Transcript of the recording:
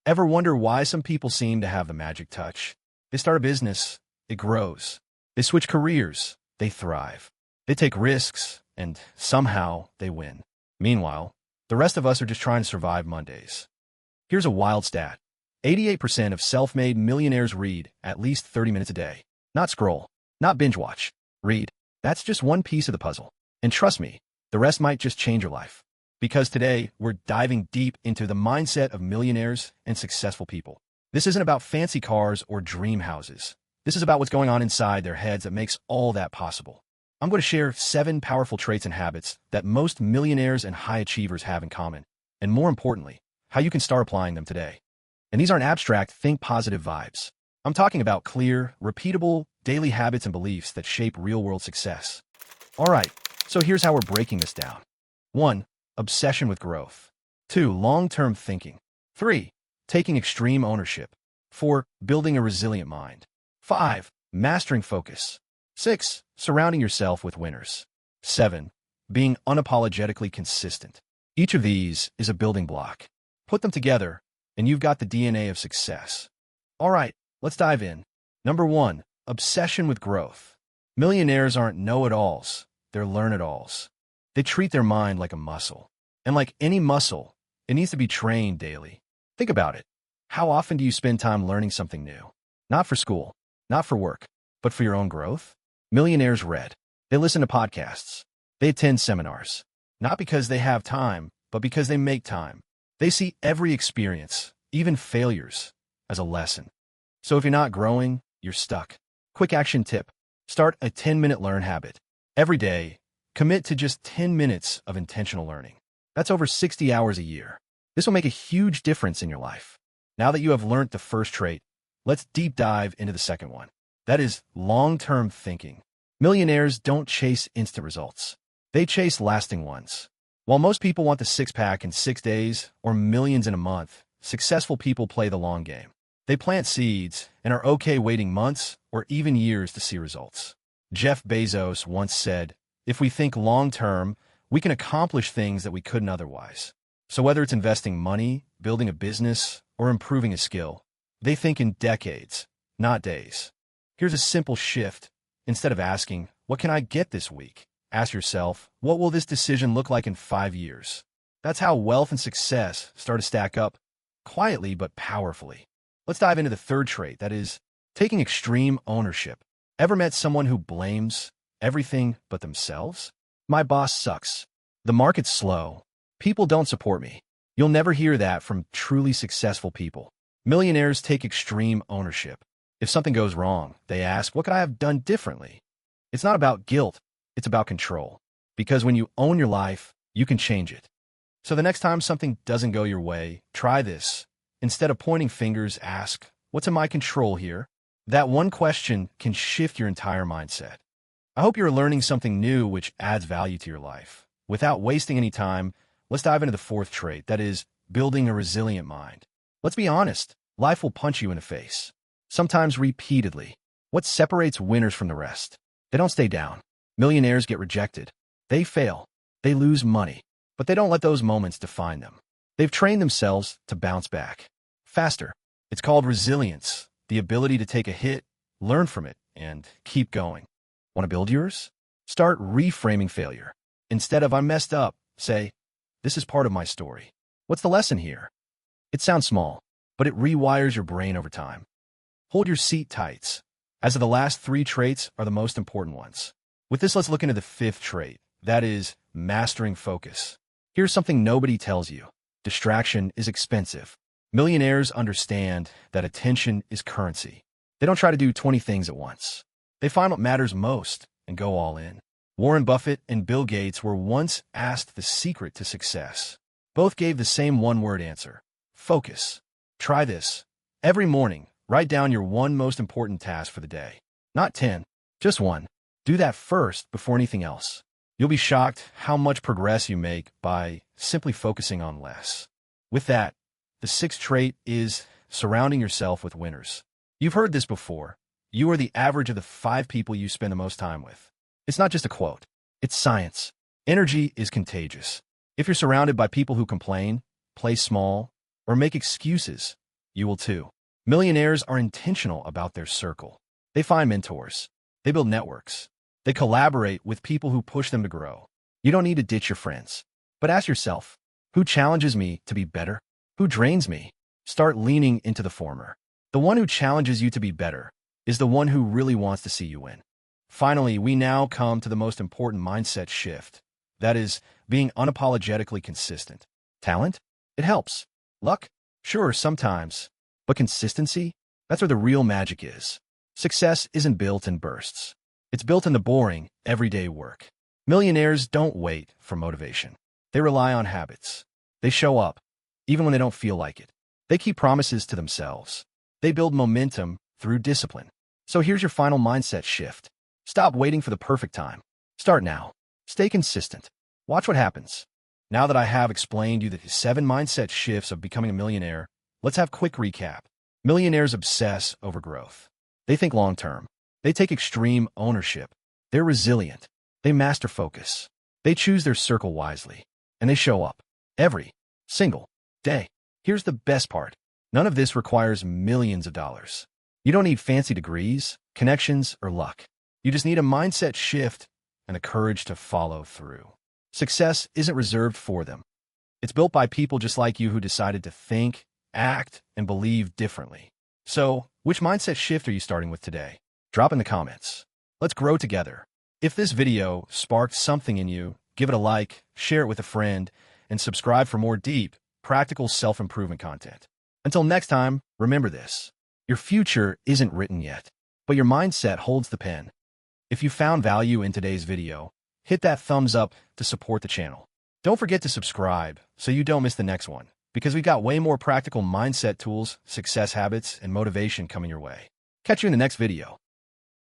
Ever wonder why some people seem to have the magic touch? They start a business, it grows. They switch careers, they thrive. They take risks, and somehow they win. Meanwhile, the rest of us are just trying to survive Mondays. Here's a wild stat. 88% of self-made millionaires read at least 30 minutes a day. Not scroll, not binge watch. Read. That's just one piece of the puzzle. And trust me, the rest might just change your life. Because today, we're diving deep into the mindset of millionaires and successful people. This isn't about fancy cars or dream houses. This is about what's going on inside their heads that makes all that possible. I'm going to share 7 powerful traits and habits that most millionaires and high achievers have in common. And more importantly, how you can start applying them today. And these aren't abstract, think positive vibes. I'm talking about clear, repeatable, daily habits and beliefs that shape real-world success. All right, so here's how we're breaking this down. 1. Obsession with growth. 2. Long-term thinking. 3. Taking extreme ownership. 4. Building a resilient mind. 5. Mastering focus. 6. Surrounding yourself with winners. 7. Being unapologetically consistent. Each of these is a building block. Put them together, and you've got the DNA of success. All right, let's dive in. Number 1. Obsession with growth. Millionaires aren't know-it-alls, they're learn-it-alls. They treat their mind like a muscle. And like any muscle, it needs to be trained daily. Think about it. How often do you spend time learning something new? Not for school, not for work, but for your own growth? Millionaires read. They listen to podcasts. They attend seminars. Not because they have time, but because they make time. They see every experience, even failures, as a lesson. So if you're not growing, you're stuck. Quick action tip. Start a 10-minute learn habit. Every day, commit to just 10 minutes of intentional learning. That's over 60 hours a year. This will make a huge difference in your life. Now that you have learned the first trait, let's deep dive into the second one. That is long-term thinking. Millionaires don't chase instant results. They chase lasting ones. While most people want the six-pack in 6 days or millions in a month, successful people play the long game. They plant seeds and are okay waiting months or even years to see results. Jeff Bezos once said, "If we think long-term, we can accomplish things that we couldn't otherwise." So whether it's investing money, building a business, or improving a skill, they think in decades, not days. Here's a simple shift. Instead of asking, "What can I get this week?" ask yourself, "What will this decision look like in 5 years?" That's how wealth and success start to stack up, quietly but powerfully. Let's dive into the third trait, that is, taking extreme ownership. Ever met someone who blames everything but themselves? My boss sucks. The market's slow. People don't support me. You'll never hear that from truly successful people. Millionaires take extreme ownership. If something goes wrong, they ask, "What could I have done differently?" It's not about guilt. It's about control. Because when you own your life, you can change it. So the next time something doesn't go your way, try this. Instead of pointing fingers, ask, "What's in my control here?" That one question can shift your entire mindset. I hope you're learning something new which adds value to your life. Without wasting any time, let's dive into the fourth trait, that is, building a resilient mind. Let's be honest, life will punch you in the face. Sometimes repeatedly. What separates winners from the rest? They don't stay down. Millionaires get rejected. They fail. They lose money. But they don't let those moments define them. They've trained themselves to bounce back faster. It's called resilience, the ability to take a hit, learn from it, and keep going. Want to build yours? Start reframing failure. Instead of "I messed up," say, "This is part of my story. What's the lesson here?" It sounds small, but it rewires your brain over time. Hold your seat tights, as the last 3 traits are the most important ones. With this, let's look into the 5th trait, that is, mastering focus. Here's something nobody tells you. Distraction is expensive. Millionaires understand that attention is currency. They don't try to do 20 things at once. They find what matters most and go all in. Warren Buffett and Bill Gates were once asked the secret to success. Both gave the same one-word answer: focus. Try this. Every morning, write down your one most important task for the day. Not 10, just one. Do that first before anything else. You'll be shocked how much progress you make by simply focusing on less. With that, the 6th trait is surrounding yourself with winners. You've heard this before. You are the average of the 5 people you spend the most time with. It's not just a quote. It's science. Energy is contagious. If you're surrounded by people who complain, play small, or make excuses, You will too. Millionaires are intentional about their circle. They find mentors. They build networks. They collaborate with people who push them to grow. You don't need to ditch your friends. But ask yourself, who challenges me to be better? Who drains me? Start leaning into the former. The one who challenges you to be better is the one who really wants to see you win. Finally, we now come to the most important mindset shift. That is, being unapologetically consistent. Talent? It helps. Luck? Sure, sometimes. But consistency? That's where the real magic is. Success isn't built in bursts. It's built in the boring, everyday work. Millionaires don't wait for motivation. They rely on habits. They show up, even when they don't feel like it. They keep promises to themselves. They build momentum through discipline. So here's your final mindset shift. Stop waiting for the perfect time. Start now. Stay consistent. Watch what happens. Now that I have explained you the 7 mindset shifts of becoming a millionaire, let's have a quick recap. Millionaires obsess over growth. They think long-term. They take extreme ownership. They're resilient. They master focus. They choose their circle wisely. And they show up every single day. Here's the best part. None of this requires millions of dollars. You don't need fancy degrees, connections, or luck. You just need a mindset shift and the courage to follow through. Success isn't reserved for them. It's built by people just like you who decided to think, act, and believe differently. So, which mindset shift are you starting with today? Drop in the comments. Let's grow together. If this video sparked something in you, give it a like, share it with a friend, and subscribe for more deep, practical self-improvement content. Until next time, remember this. Your future isn't written yet, but your mindset holds the pen. If you found value in today's video, hit that thumbs up to support the channel. Don't forget to subscribe so you don't miss the next one, because we've got way more practical mindset tools, success habits, and motivation coming your way. Catch you in the next video.